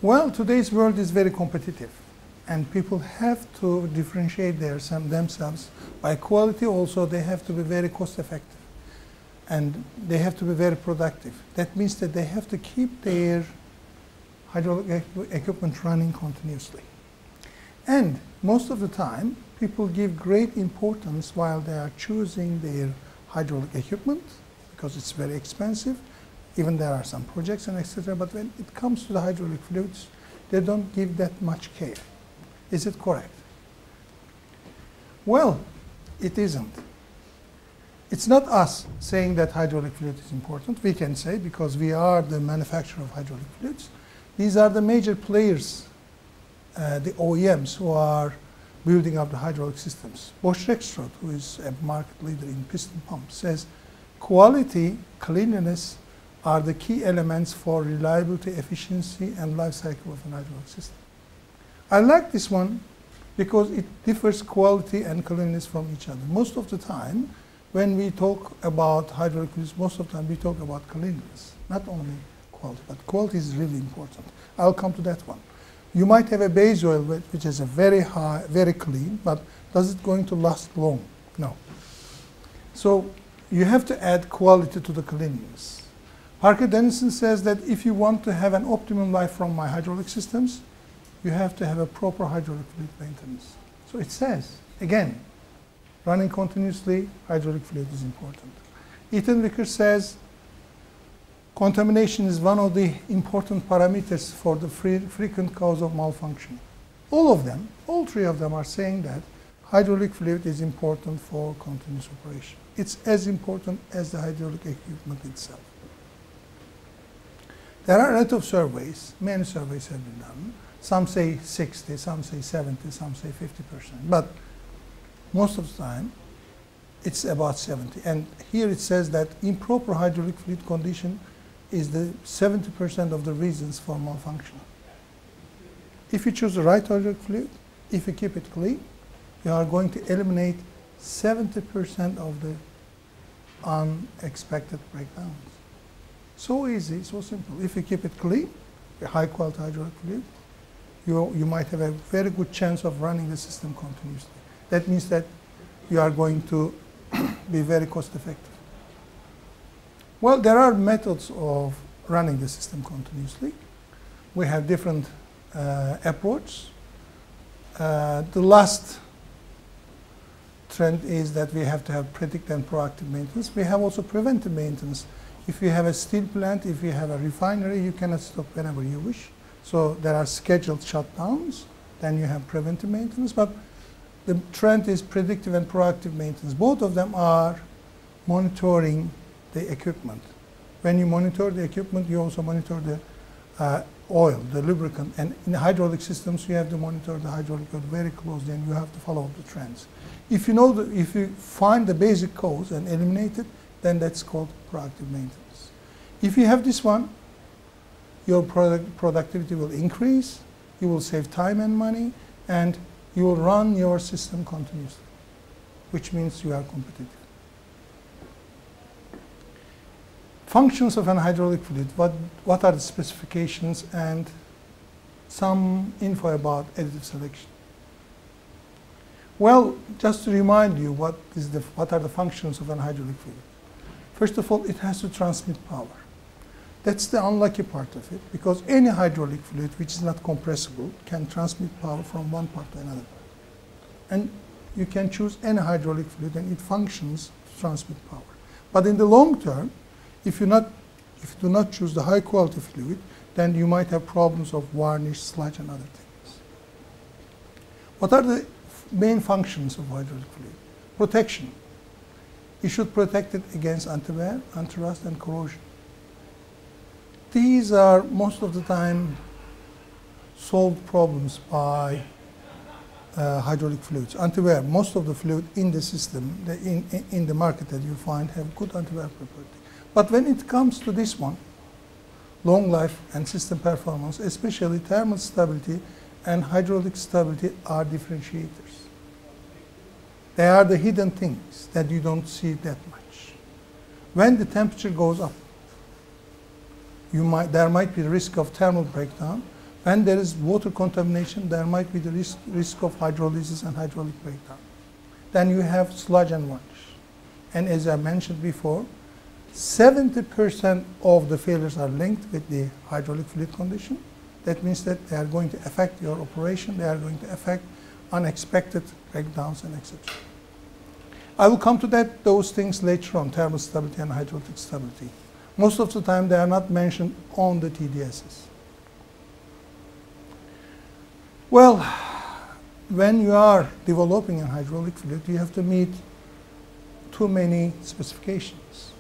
Well, today's world is very competitive, and people have to differentiate themselves by quality. Also, they have to be very cost effective, and they have to be very productive. That means that they have to keep their hydraulic equipment running continuously. And most of the time, people give great importance while they are choosing their hydraulic equipment because it's very expensive. Even there are some projects and etc. But when it comes to the hydraulic fluids, they don't give that much care. Is it correct? Well, it isn't. It's not us saying that hydraulic fluid is important. We can say because we are the manufacturer of hydraulic fluids. These are the major players, the OEMs who are building up the hydraulic systems. Bosch Rexroth, who is a market leader in piston pumps, says quality, cleanliness are the key elements for reliability, efficiency, and life cycle of an hydraulic system. I like this one because it differs quality and cleanliness from each other. Most of the time, when we talk about hydraulic fluids, most of the time we talk about cleanliness, not only quality, but quality is really important. I'll come to that one. You might have a base oil which is a very high, very clean, but does it going to last long? No. So you have to add quality to the cleanliness. Parker Dennison says that if you want to have an optimum life from my hydraulic systems, you have to have a proper hydraulic fluid maintenance. So it says, again, running continuously, hydraulic fluid is important. Ethan Vickers says, contamination is one of the important parameters for the frequent cause of malfunction. All of them, all three of them are saying that hydraulic fluid is important for continuous operation. It's as important as the hydraulic equipment itself. There are a lot of surveys, many surveys have been done. Some say 60, some say 70, some say 50%. But most of the time, it's about 70. And here it says that improper hydraulic fluid condition is the 70% of the reasons for malfunction. If you choose the right hydraulic fluid, if you keep it clean, you are going to eliminate 70% of the unexpected breakdowns. So easy, so simple. If you keep it clean, a high quality hydraulic fluid, you might have a very good chance of running the system continuously. That means that you are going to be very cost effective. Well, there are methods of running the system continuously. We have different approaches. The last trend is that we have to have predictive and proactive maintenance. We have also preventive maintenance. If you have a steel plant, if you have a refinery, you cannot stop whenever you wish. So there are scheduled shutdowns, then you have preventive maintenance. But the trend is predictive and proactive maintenance. Both of them are monitoring the equipment. When you monitor the equipment, you also monitor the oil, the lubricant. And in the hydraulic systems, you have to monitor the hydraulic oil very closely, and you have to follow up the trends. If you know, if you find the basic cause and eliminate it, then that's called proactive maintenance. If you have this one, your productivity will increase, you will save time and money, and you will run your system continuously, which means you are competitive. Functions of an hydraulic fluid, what are the specifications and some info about additive selection. Well, just to remind you what are the functions of an hydraulic fluid. First of all, it has to transmit power. That's the unlucky part of it, because any hydraulic fluid which is not compressible can transmit power from one part to another part. And you can choose any hydraulic fluid and it functions to transmit power. But in the long term, if you do not choose the high quality fluid, then you might have problems of varnish, sludge, and other things. What are the main functions of hydraulic fluid? Protection. You should protect it against anti-wear, anti-rust, and corrosion. These are most of the time solved problems by hydraulic fluids. Anti-wear, most of the fluid in the system, in the market that you find, have good anti-wear property. But when it comes to this one, long life and system performance, especially thermal stability and hydraulic stability are differentiators. They are the hidden things that you don't see that much. When the temperature goes up, there might be risk of thermal breakdown, When there is water contamination, there might be the risk of hydrolysis and hydraulic breakdown. Then you have sludge and varnish. And as I mentioned before, 70% of the failures are linked with the hydraulic fluid condition. That means that they are going to affect your operation, they are going to affect unexpected breakdowns and etc. I will come to those things later on, thermal stability and hydraulic stability. Most of the time they are not mentioned on the TDSs. Well, when you are developing a hydraulic fluid, you have to meet too many specifications.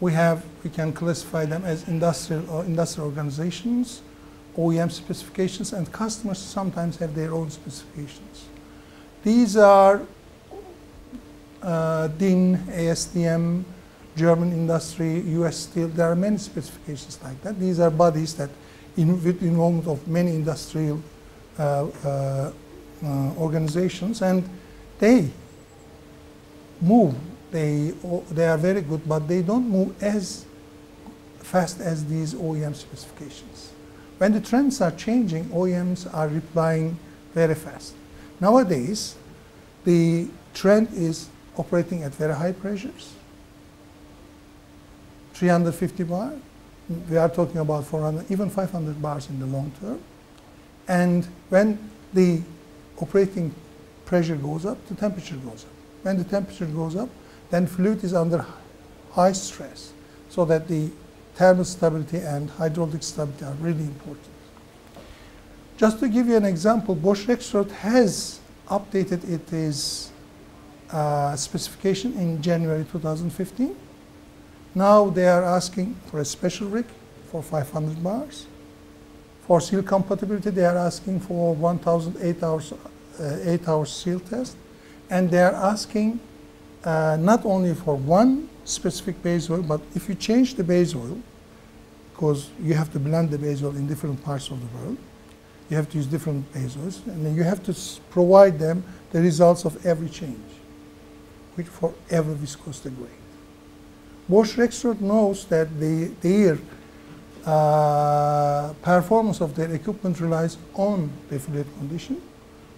We can classify them as industrial organizations, OEM specifications, and customers sometimes have their own specifications. These are DIN, ASTM, German industry, US Steel. There are many specifications like that. These are bodies that, with involvement of many industrial organizations, and they move. They are very good, but they don't move as fast as these OEM specifications. When the trends are changing, OEMs are replying very fast. Nowadays, the trend is operating at very high pressures, 350 bar. We are talking about 400, even 500 bars in the long term. And when the operating pressure goes up, the temperature goes up. When the temperature goes up, then fluid is under high stress, so that the thermal stability and hydraulic stability are really important. Just to give you an example, Bosch Rexroth has updated its specification in January 2015. Now they are asking for a special rig for 500 bars. For seal compatibility, they are asking for 1,008 hours, 8 hours seal test. And they are asking not only for one specific base oil, but if you change the base oil, because you have to blend the base oil in different parts of the world, you have to use different base oils, and then you have to provide them the results of every change, which for every viscosity grade. Bosch Rexroth knows that their performance of their equipment relies on the fluid condition.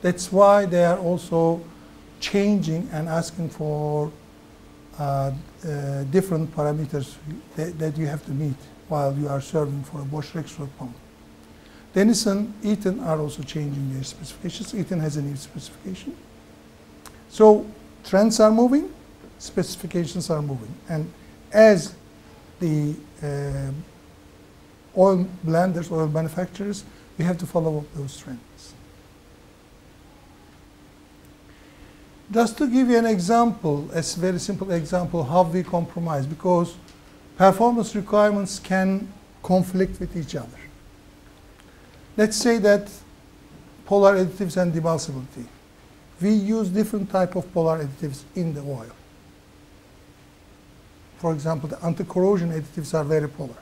That's why they are also changing and asking for different parameters that you have to meet while you are serving for a Bosch Rexroth pump. Denison, Eaton are also changing their specifications. Eaton has a new specification. So trends are moving, specifications are moving. And as the oil blenders, oil manufacturers, we have to follow up those trends. Just to give you an example, a very simple example, how we compromise, because performance requirements can conflict with each other. Let's say that polar additives and demulsibility. We use different type of polar additives in the oil. For example, the anti-corrosion additives are very polar.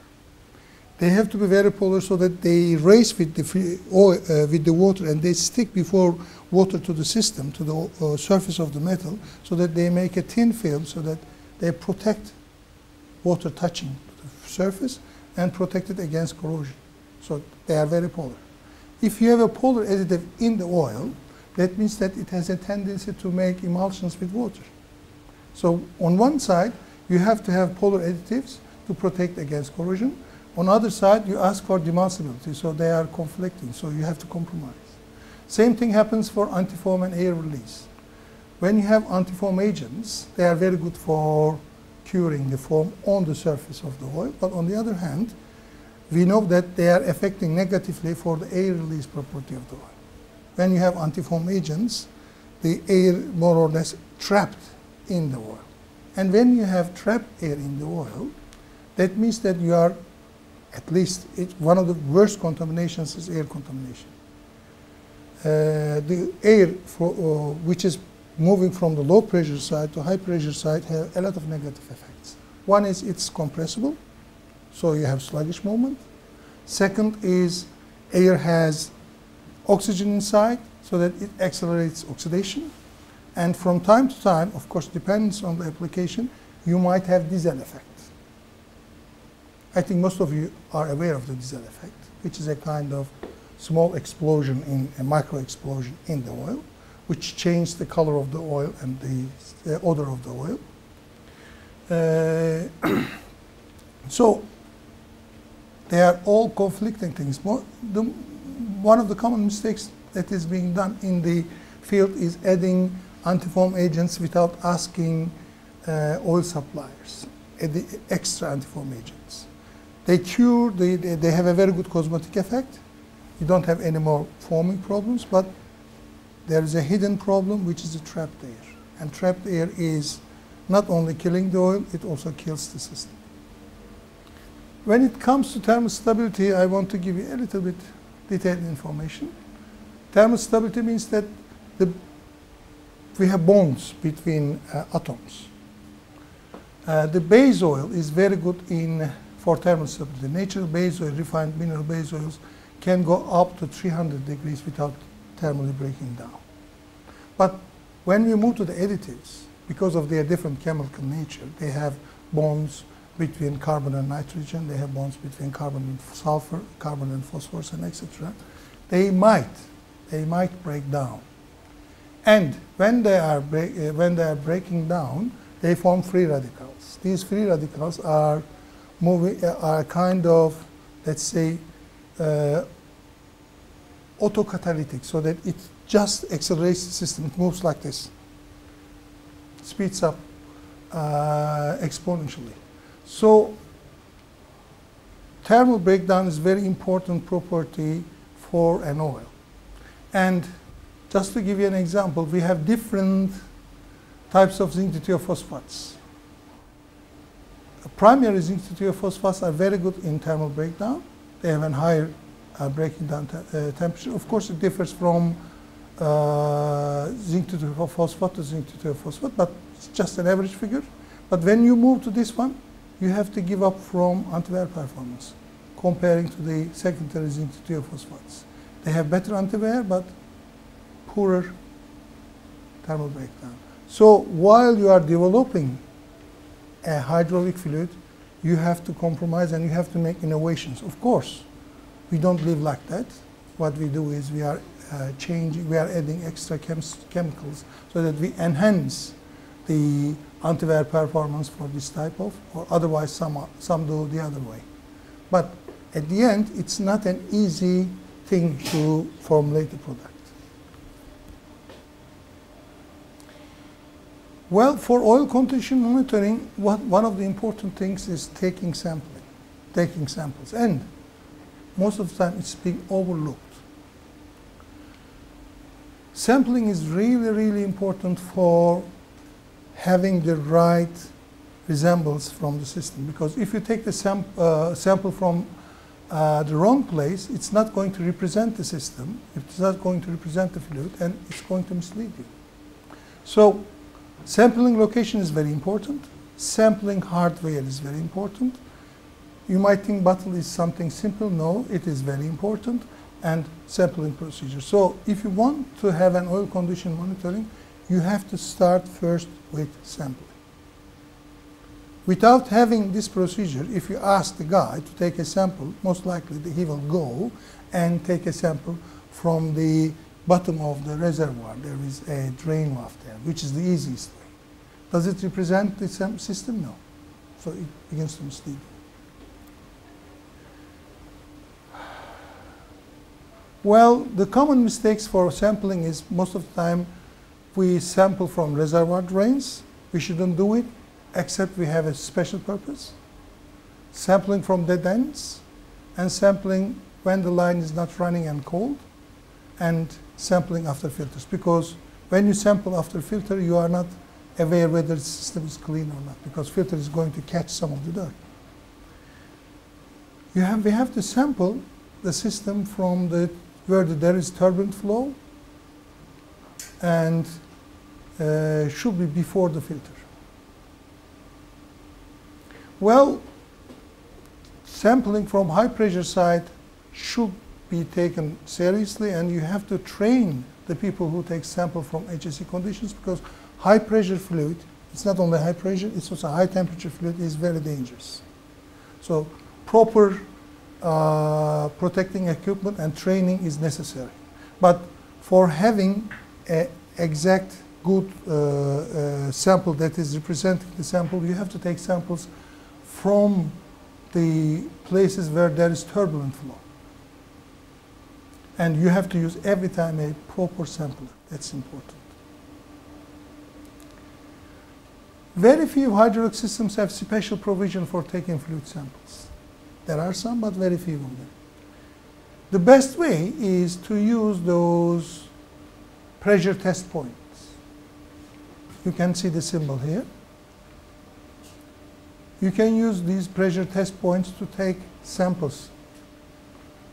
They have to be very polar so that they race with the oil, with the water, and they stick before water to the system, to the surface of the metal, so that they make a thin film, so that they protect water touching the surface and protect it against corrosion. So they are very polar. If you have a polar additive in the oil, that means that it has a tendency to make emulsions with water. So on one side, you have to have polar additives to protect against corrosion. On the other side, you ask for demulsibility, so they are conflicting, so you have to compromise. Same thing happens for antifoam and air release. When you have antifoam agents, they are very good for curing the foam on the surface of the oil, but on the other hand, we know that they are affecting negatively for the air release property of the oil. When you have antifoam agents, the air more or less trapped in the oil. And when you have trapped air in the oil, that means that you are, at least one of the worst contaminations is air contamination. The air which is moving from the low pressure side to high pressure side have a lot of negative effects. One is it's compressible, so you have sluggish movement. Second is air has oxygen inside, so that it accelerates oxidation. And from time to time, of course, depends on the application, you might have diesel effect. I think most of you are aware of the diesel effect, which is a kind of small explosion, in a micro explosion in the oil, which changed the color of the oil and the odor of the oil. So they are all conflicting things. One of the common mistakes that is being done in the field is adding antifoam agents without asking oil suppliers, the extra antifoam agents. They cure, they have a very good cosmetic effect. You don't have any more foaming problems, but there is a hidden problem, which is the trapped air. And trapped air is not only killing the oil, it also kills the system. When it comes to thermal stability, I want to give you a little bit detailed information. Thermal stability means that we have bonds between atoms. The base oil is very good for thermal stability. Natural base oil, refined mineral base oils, can go up to 300 degrees without thermally breaking down. But when we move to the additives, because of their different chemical nature, they have bonds between carbon and nitrogen, they have bonds between carbon and sulfur, carbon and phosphorus, and etc. They might break down. And when they are breaking down, they form free radicals. These free radicals are kind of, let's say, autocatalytic, so that it just accelerates the system. It moves like this, speeds up exponentially. So thermal breakdown is a very important property for an oil. And just to give you an example, we have different types of zinc titaniophosphates. Primary zinc titaniophosphates are very good in thermal breakdown. They have a higher breaking down temperature. Of course, it differs from zinc titanophosphate to zinc titanophosphate, but it's just an average figure. But when you move to this one, you have to give up from anti-wear performance, comparing to the secondary zinc titaniophosphates. They have better anti-wear, but poorer thermal breakdown. So while you are developing a hydraulic fluid, you have to compromise and you have to make innovations. Of course, we don't live like that. What we do is we are adding extra chemicals so that we enhance the anti-wear performance for this type of, or otherwise some do the other way. But at the end, it's not an easy thing to formulate a product. Well, for oil condition monitoring, one of the important things is taking samples. And most of the time it's being overlooked. Sampling is really, really important for having the right resemblance from the system. Because if you take the sample from the wrong place, it's not going to represent the system, it's not going to represent the fluid, and it's going to mislead you. So sampling location is very important. Sampling hardware is very important. You might think bottle is something simple. No, it is very important. And sampling procedure. So if you want to have an oil condition monitoring, you have to start first with sampling. Without having this procedure, if you ask the guy to take a sample, most likely he will go and take a sample from the bottom of the reservoir. There is a drain valve there, which is the easiest way. Does it represent the system? No. So it begins to mislead you. Well, the common mistakes for sampling is most of the time we sample from reservoir drains. We shouldn't do it except we have a special purpose. Sampling from dead ends, and sampling when the line is not running and cold, and sampling after filters. Because when you sample after filter, you are not aware whether the system is clean or not, because filter is going to catch some of the dirt. We have to sample the system from where there is turbulent flow, and should be before the filter. Well, sampling from high pressure side should be taken seriously, and you have to train the people who take sample from HSE conditions, because high pressure fluid, it's not only high pressure, it's also high temperature fluid, is very dangerous. So proper protecting equipment and training is necessary. But for having an exact good sample that is representing the sample, you have to take samples from the places where there is turbulent flow. And you have to use every time a proper sampler. That's important. Very few hydraulic systems have special provision for taking fluid samples. There are some, but very few of them. The best way is to use those pressure test points. You can see the symbol here. You can use these pressure test points to take samples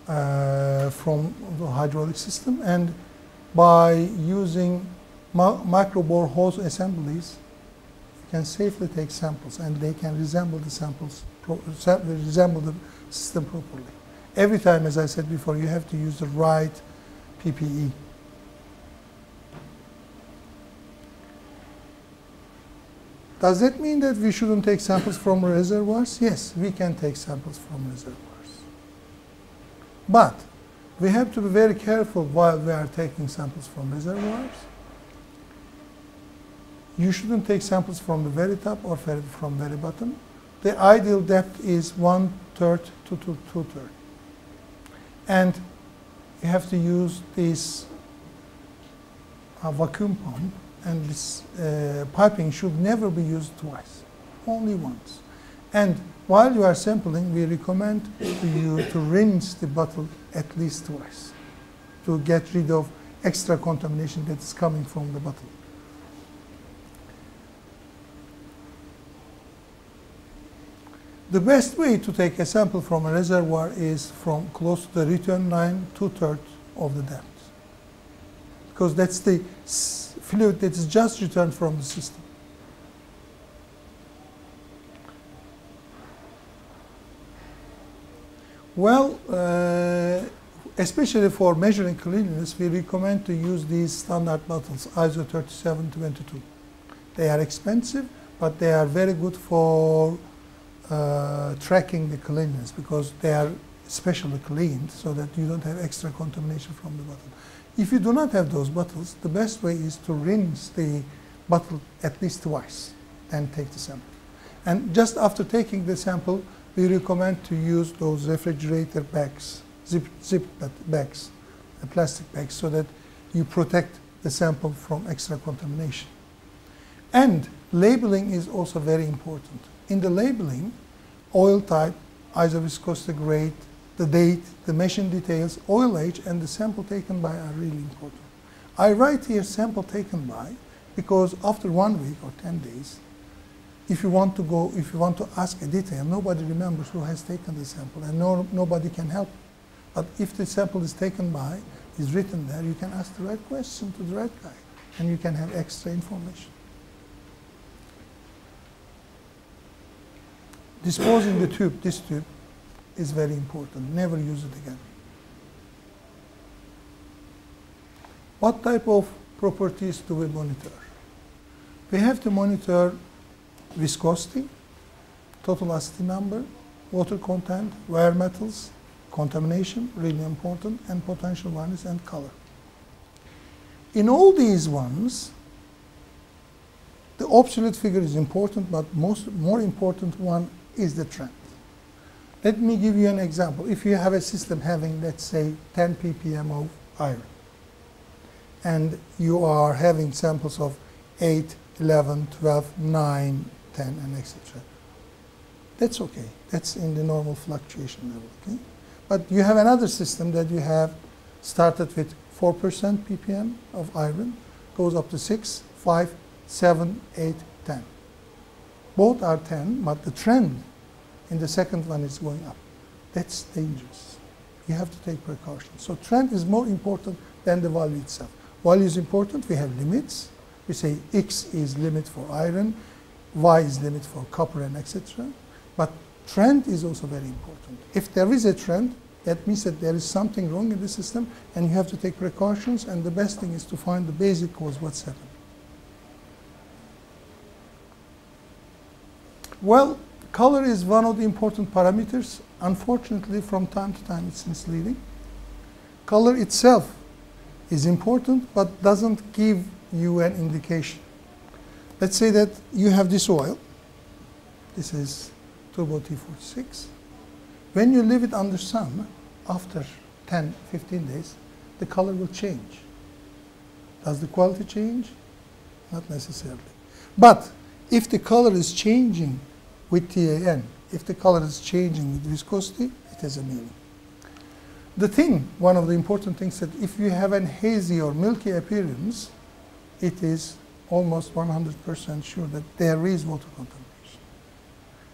from the hydraulic system, and by using micro bore hose assemblies, you can safely take samples, and they can resemble the resemble the system properly. Every time, as I said before, you have to use the right PPE. Does that mean that we shouldn't take samples from reservoirs? Yes, we can take samples from reservoirs. But we have to be very careful while we are taking samples from reservoirs. You shouldn't take samples from the very top or from very bottom. The ideal depth is 1/3 to 2/3. And you have to use this vacuum pump, and this piping should never be used twice, only once. And while you are sampling, we recommend to you to rinse the bottle at least twice to get rid of extra contamination that is coming from the bottle. The best way to take a sample from a reservoir is from close to the return line, 2/3 of the depth, because that's the fluid that is just returned from the system. Well, especially for measuring cleanliness, we recommend to use these standard bottles, ISO 3722. They are expensive, but they are very good for tracking the cleanliness, because they are specially cleaned so that you don't have extra contamination from the bottle. If you do not have those bottles, the best way is to rinse the bottle at least twice and take the sample. And just after taking the sample, we recommend to use those refrigerator bags, zip bags, plastic bags, so that you protect the sample from extra contamination. And labeling is also very important. In the labeling, oil type, isoviscosity grade, the date, the machine details, oil age, and the sample taken by are really important. I write here sample taken by because after 1 week or 10 days, if you want to ask a detail, nobody remembers who has taken the sample, and nobody can help. But if the sample is taken by, is written there, you can ask the right question to the right guy, and you can have extra information. Disposing the tube, this tube, is very important. Never use it again. What type of properties do we monitor? We have to monitor viscosity, total acidity number, water content, wear metals, contamination, really important, and potential varnish and color. In all these ones, the absolute figure is important, but more important one is the trend. Let me give you an example. If you have a system having, let's say, 10 ppm of iron, and you are having samples of 8, 11, 12, 9, 10, and etc. That's okay. That's in the normal fluctuation level. Okay? But you have another system that you have started with 4% ppm of iron, goes up to 6, 5, 7, 8, 10. Both are 10, but the trend in the second one is going up. That's dangerous. You have to take precautions. So trend is more important than the value itself. Value is important. We have limits. We say X is limit for iron, Y is limit for copper, and etc. But trend is also very important. If there is a trend, that means that there is something wrong in the system, and you have to take precautions, and the best thing is to find the basic cause, what's happening. Well, Color is one of the important parameters. Unfortunately, from time to time, it's misleading. Color itself is important, but doesn't give you an indication. Let's say that you have this oil. This is Turbo T46. When you leave it under sun, after 10, 15 days, the color will change. Does the quality change? Not necessarily. But if the color is changing with TAN, if the color is changing with viscosity, it has a meaning. The thing, one of the important things, that if you have an hazy or milky appearance, it is almost 100% sure that there is water contamination.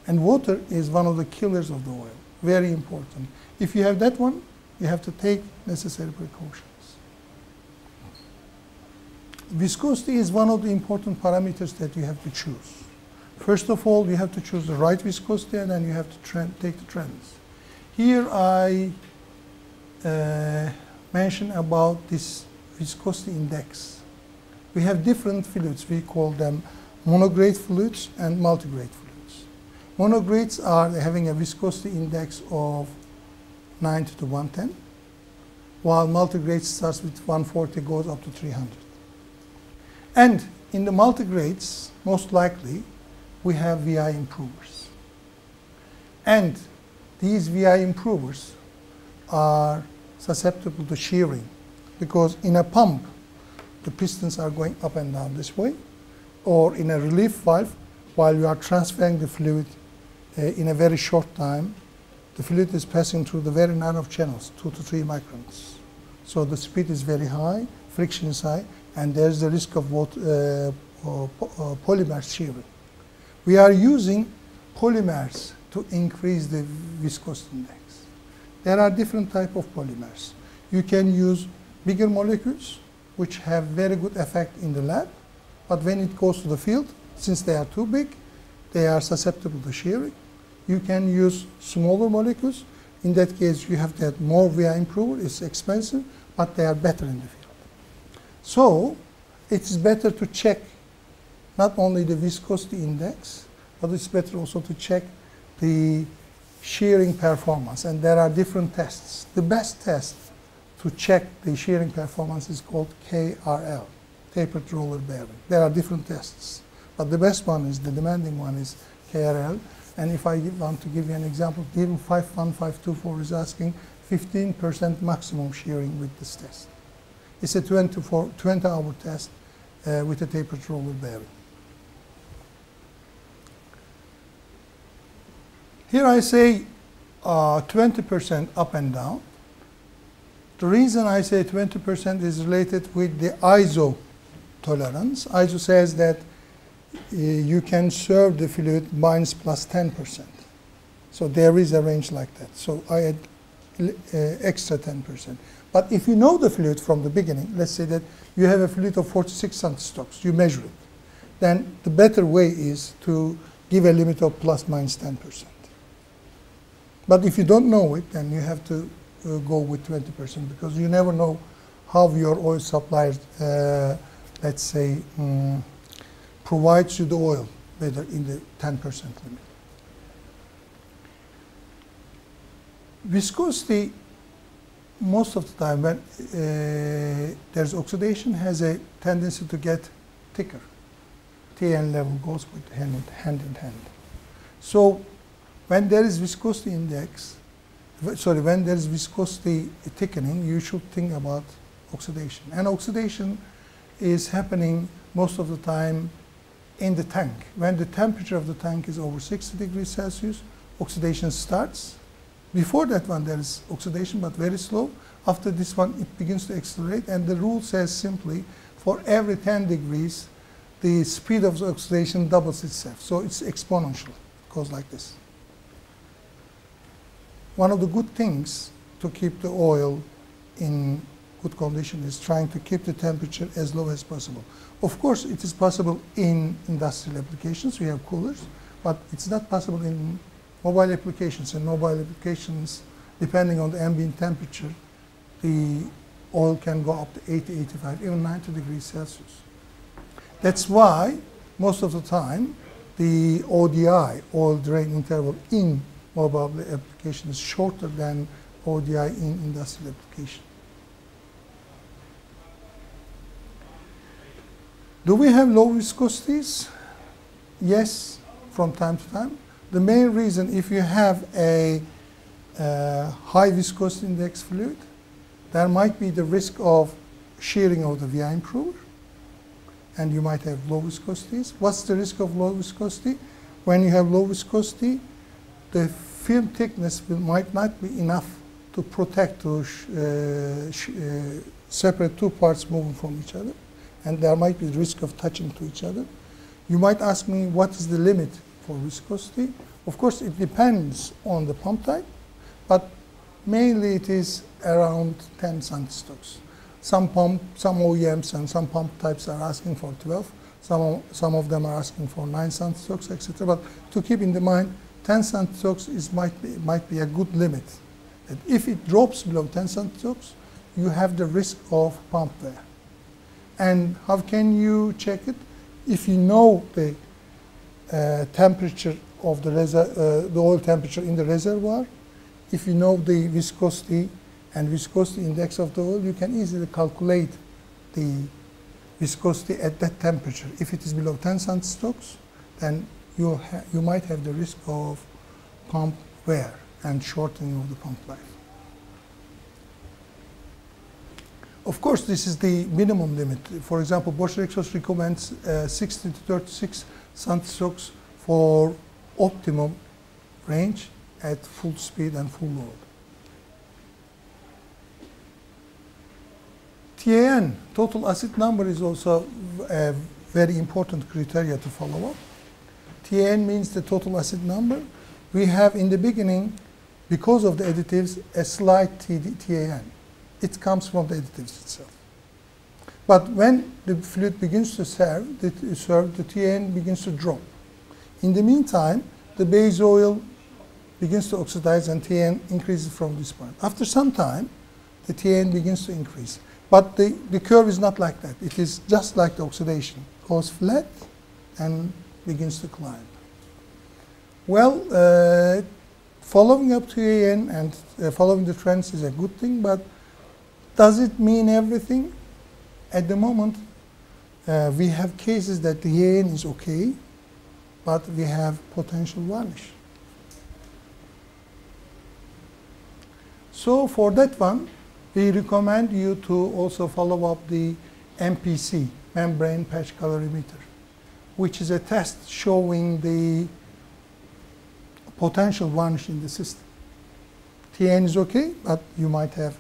And water is one of the killers of the oil. Very important. If you have that one, you have to take necessary precautions. Viscosity is one of the important parameters that you have to choose. First of all, you have to choose the right viscosity, and then you have to take the trends. Here I mention about this viscosity index. We have different fluids. We call them monograde fluids and multigrade fluids. Monogrades are having a viscosity index of 90 to 110, while multigrade starts with 140, goes up to 300. And in the multigrades, most likely, we have VI improvers. And these VI improvers are susceptible to shearing, because in a pump, the pistons are going up and down this way, or in a relief valve, while you are transferring the fluid in a very short time, the fluid is passing through the very narrow channels, 2 to 3 microns. So the speed is very high, friction is high, and there's the risk of polymer shearing. We are using polymers to increase the viscosity index. There are different types of polymers. You can use bigger molecules, which have very good effect in the lab, but when it goes to the field, since they are too big, they are susceptible to shearing. You can use smaller molecules. In that case, you have to have more VI improver. It's expensive, but they are better in the field. So it's better to check not only the viscosity index, but it's better also to check the shearing performance. And there are different tests. The best test to check the shearing performance is called KRL, tapered roller bearing. There are different tests, but the best one is, the demanding one is KRL. And if I want to give you an example, DIRM 51524 is asking 15% maximum shearing with this test. It's a 20-hour test with a tapered roller bearing. Here I say 20% up and down. The reason I say 20% is related with the ISO tolerance. ISO says that you can serve the fluid minus plus 10%. So there is a range like that. So I add extra 10%. But if you know the fluid from the beginning, let's say that you have a fluid of 46 centistokes, you measure it, then the better way is to give a limit of plus minus 10%. But if you don't know it, then you have to go with 20%, because you never know how your oil supplier, let's say, provides you the oil, whether in the 10% limit. Viscosity, most of the time when there's oxidation, has a tendency to get thicker. TN level goes with hand in hand. So when there is viscosity index, when there is viscosity thickening, you should think about oxidation. And oxidation is happening most of the time in the tank. When the temperature of the tank is over 60 degrees Celsius, oxidation starts. Before that one, there is oxidation, but very slow. After this one, it begins to accelerate. And the rule says simply, for every 10 degrees, the speed of the oxidation doubles itself. So it's exponential. It goes like this. One of the good things to keep the oil in good condition is trying to keep the temperature as low as possible. Of course, it is possible in industrial applications. We have coolers, but it's not possible in mobile applications. In mobile applications, depending on the ambient temperature, the oil can go up to 80, 85, even 90 degrees Celsius. That's why most of the time the ODI, oil drain interval, in mobile application is shorter than ODI in industrial application. Do we have low viscosities? Yes, from time to time. The main reason, if you have a high viscosity index fluid, there might be the risk of shearing of the VI improver, and you might have low viscosities. What's the risk of low viscosity? When you have low viscosity, the film thickness might not be enough to protect, to separate two parts moving from each other, and there might be the risk of touching to each other. You might ask me, what is the limit for viscosity? Of course, it depends on the pump type, but mainly it is around 10 centistokes. Some OEMs and some pump types are asking for 12. Some of them are asking for 9 centistokes, etc. But to keep in the mind, 10 centistokes might be a good limit. And if it drops below 10 centistokes, you have the risk of pump wear. And how can you check it? If you know the temperature of the oil temperature in the reservoir, if you know the viscosity and viscosity index of the oil, you can easily calculate the viscosity at that temperature. If it is below 10 centistokes, then you might have the risk of pump wear and shortening of the pump life. Of course, this is the minimum limit. For example, Bosch Rexroth recommends 60 to 36 centistokes for optimum range at full speed and full load. TAN, total acid number, is also a very important criteria to follow up. TAN means the total acid number. We have in the beginning, because of the additives, a slight TAN. It comes from the additives itself. But when the fluid begins to serve, the TAN begins to drop. In the meantime, the base oil begins to oxidize and TAN increases from this point. After some time, the TAN begins to increase. But the curve is not like that. It is just like the oxidation. It goes flat and begins to climb. Well, following up TAN and following the trends is a good thing, but does it mean everything? At the moment, we have cases that the TAN is okay, but we have potential varnish. So for that one, we recommend you to also follow up the MPC, membrane patch colorimeter, which is a test showing the potential varnish in the system. TAN is okay, but you might have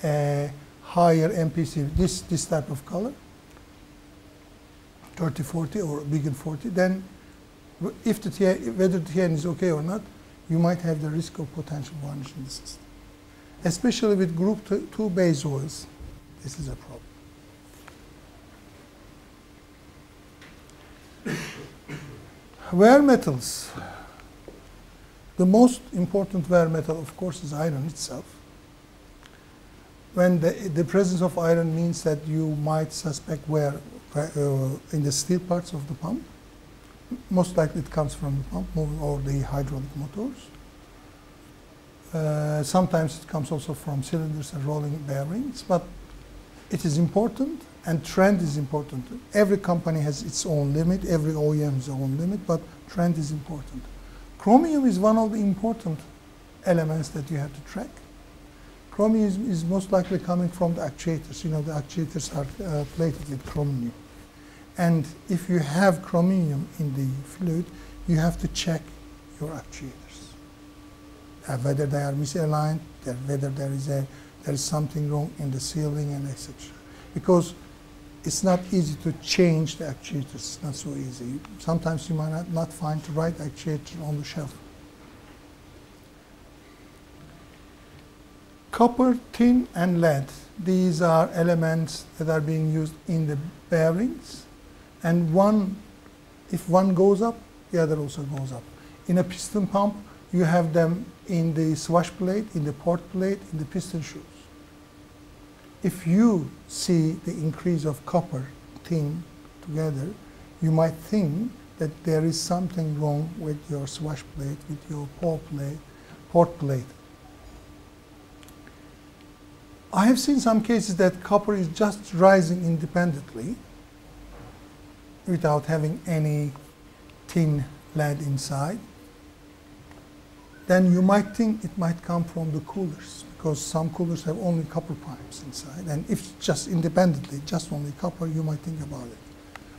a higher MPC, this type of color, 3040 or bigger 40, then if whether the TAN is okay or not, you might have the risk of potential varnish in the system. Especially with group 2 base oils, this is a problem. Wear metals. The most important wear metal, of course, is iron itself. When the presence of iron means that you might suspect wear in the steel parts of the pump. Most likely it comes from the pump moving over the hydraulic motors. Sometimes it comes also from cylinders and rolling bearings, but it is important, and trend is important. Every company has its own limit, every OEM has its own limit, but trend is important. Chromium is one of the important elements that you have to track. Chromium is most likely coming from the actuators. You know, the actuators are plated with chromium. And if you have chromium in the fluid, you have to check your actuators. Whether they are misaligned, whether there is something wrong in the sealing and etc. Because it's not easy to change the actuators. It's not so easy. Sometimes you might not find the right actuator on the shelf. Copper, tin, and lead. These are elements that are being used in the bearings. And if one goes up, the other also goes up. In a piston pump, you have them in the swash plate, in the port plate, in the piston shoes. If you see the increase of copper, tin together, you might think that there is something wrong with your swash plate, with your port plate. I have seen some cases that copper is just rising independently without having any tin lead inside. Then you might think it might come from the coolers, because some coolers have only copper pipes inside. And if just independently, just only copper, you might think about it.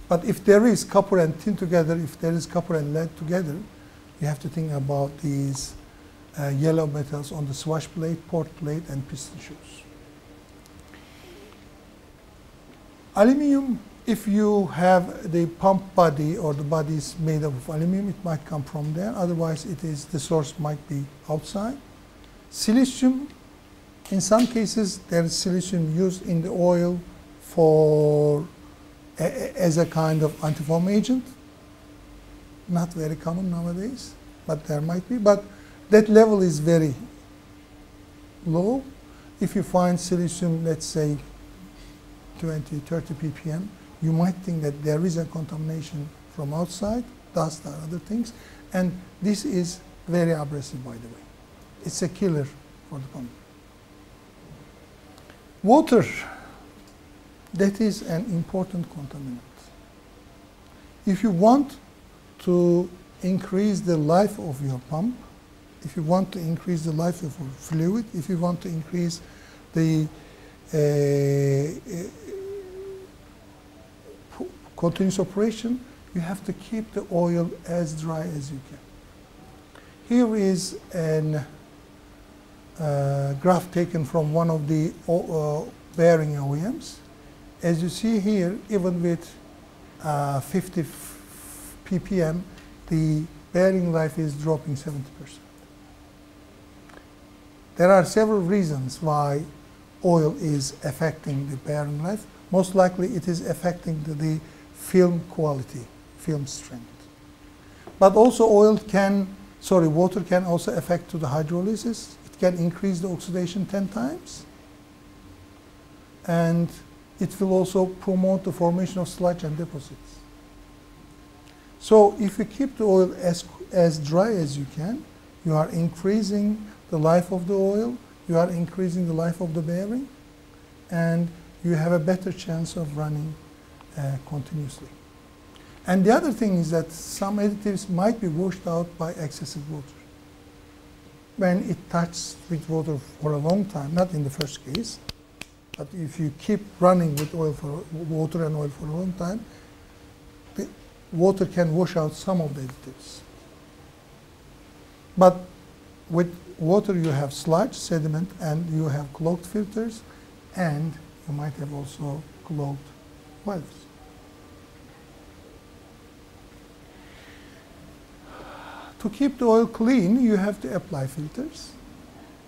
But if there is copper and tin together, if there is copper and lead together, you have to think about these yellow metals on the swash plate, port plate, and piston shoes. Aluminum, if you have the pump body or the body is made of aluminum, it might come from there. Otherwise, the source might be outside. Silicium, in some cases, there is silicium used in the oil as a kind of antifoam agent. Not very common nowadays, but there might be. But that level is very low. If you find silicium, let's say 20, 30 ppm, you might think that there is a contamination from outside, dust or other things, and this is very abrasive, by the way. It's a killer for the pump. Water, that is an important contaminant. If you want to increase the life of your pump, if you want to increase the life of your fluid, if you want to increase the continuous operation, you have to keep the oil as dry as you can. Here is a graph taken from one of the bearing OEMs. As you see here, even with 50 ppm, the bearing life is dropping 70%. There are several reasons why oil is affecting the bearing life. Most likely it is affecting the film quality, film strength. But also water can also affect to the hydrolysis. It can increase the oxidation 10 times. And it will also promote the formation of sludge and deposits. So if you keep the oil as dry as you can, you are increasing the life of the oil, you are increasing the life of the bearing, and you have a better chance of running continuously. And the other thing is that some additives might be washed out by excessive water. When it touches with water for a long time, not in the first case, but if you keep running with water and oil for a long time, the water can wash out some of the additives. But with water you have sludge, sediment, and you have clogged filters, and you might have also clogged valves. To keep the oil clean, you have to apply filters.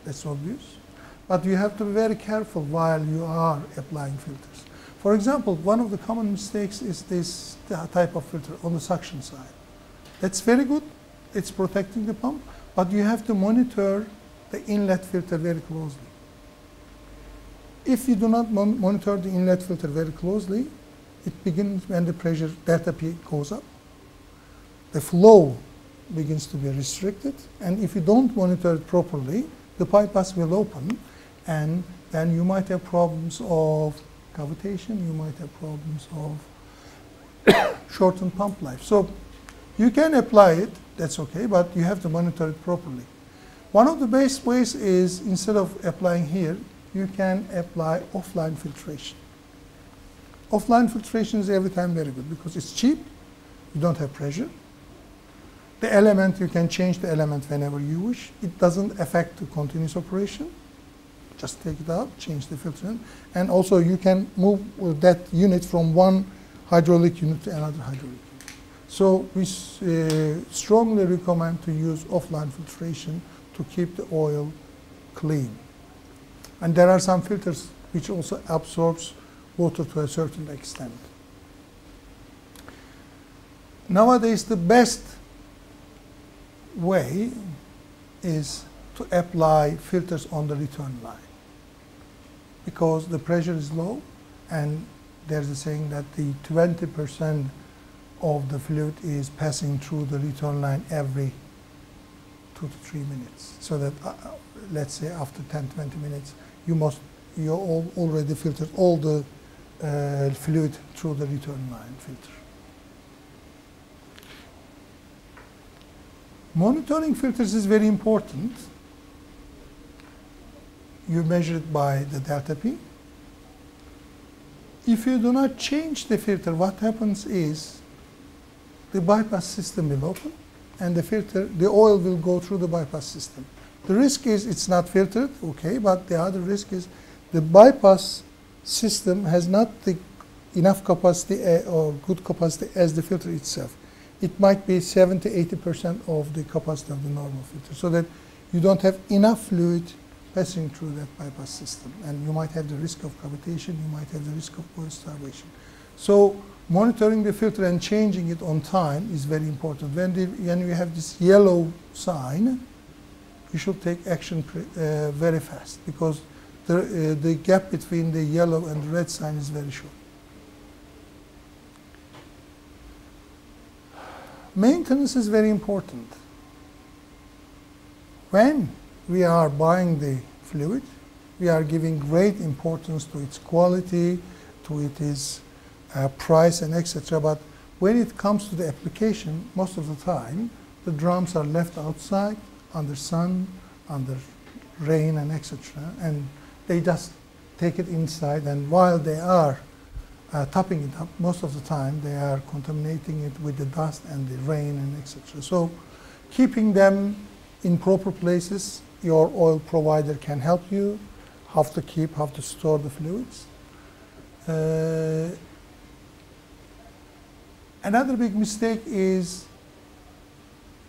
That's obvious. But you have to be very careful while you are applying filters. For example, one of the common mistakes is this type of filter on the suction side. That's very good. It's protecting the pump, but you have to monitor the inlet filter very closely. If you do not monitor the inlet filter very closely, it begins when the pressure delta P goes up. The flow begins to be restricted, and if you don't monitor it properly, the bypass will open, and then you might have problems of cavitation, you might have problems of shortened pump life. So you can apply it, that's okay, but you have to monitor it properly. One of the best ways is, instead of applying here, you can apply offline filtration. Offline filtration is every time very good because it's cheap, you don't have pressure. The element, you can change the element whenever you wish. It doesn't affect the continuous operation. Just take it out, change the filter, and also you can move with that unit from one hydraulic unit to another hydraulic unit. So we strongly recommend to use offline filtration to keep the oil clean. And there are some filters which also absorbs water to a certain extent. Nowadays, the best way is to apply filters on the return line, because the pressure is low, and there's a saying that the 20% of the fluid is passing through the return line every 2 to 3 minutes. So that, let's say after 10, 20 minutes, you already filtered all the fluid through the return line filter. Monitoring filters is very important. You measure it by the delta P. If you do not change the filter, what happens is the bypass system will open and the oil will go through the bypass system. The risk is it's not filtered, okay, but the other risk is the bypass system has not enough capacity or good capacity as the filter itself. It might be 70–80% of the capacity of the normal filter, so that you don't have enough fluid passing through that bypass system, and you might have the risk of cavitation, you might have the risk of oil starvation. So monitoring the filter and changing it on time is very important. When you have this yellow sign, you should take action very fast, because the gap between the yellow and the red sign is very short. Maintenance is very important. When we are buying the fluid, we are giving great importance to its quality, to its price and etc. But when it comes to the application, most of the time, the drums are left outside, under sun, under rain and etc. And they just take it inside, and while they are topping it up, most of the time they are contaminating it with the dust and the rain and etc. So keeping them in proper places, your oil provider can help you how to store the fluids. Another big mistake is,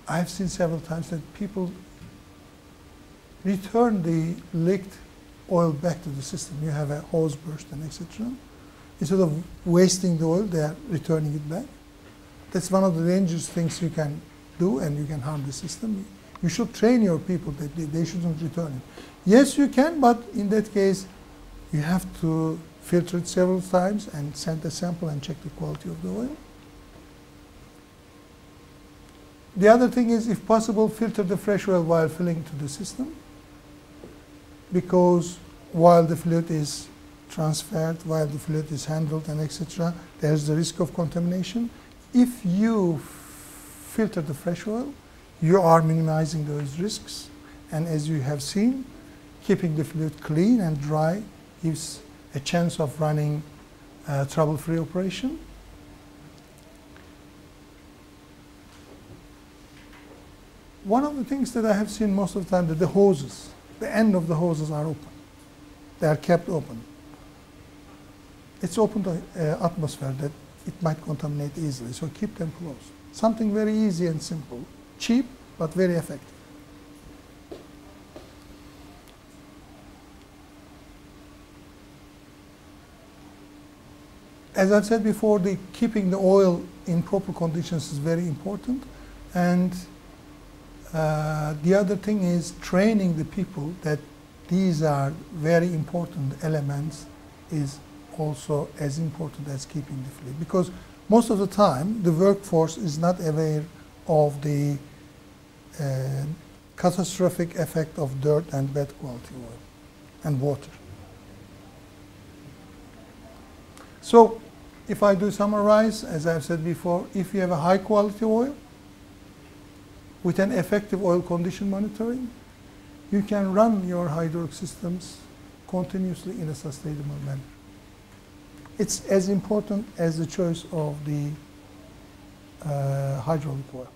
I've seen several times that people return the leaked oil back to the system. You have a hose burst and etc. Instead of wasting the oil, they are returning it back. That's one of the dangerous things you can do, and you can harm the system. You should train your people that they shouldn't return it. Yes, you can, but in that case, you have to filter it several times and send a sample and check the quality of the oil. The other thing is, if possible, filter the fresh oil while filling to the system, because while the fluid is transferred, while the fluid is handled and etc., there's the risk of contamination. If you filter the fresh oil, you are minimizing those risks, and as you have seen, keeping the fluid clean and dry gives a chance of running trouble-free operation. One of the things that I have seen most of the time, that the hoses, the end of the hoses are open. They are kept open. It's open to atmosphere that it might contaminate easily, so keep them closed. Something very easy and simple, cheap, but very effective. As I've said before, keeping the oil in proper conditions is very important, and the other thing is training the people that these are very important elements is also as important as keeping the fluid, because most of the time the workforce is not aware of the catastrophic effect of dirt and bad quality oil and water. So if I do summarize, as I've said before, if you have a high quality oil with an effective oil condition monitoring, you can run your hydraulic systems continuously in a sustainable manner. It's as important as the choice of the hydraulic oil.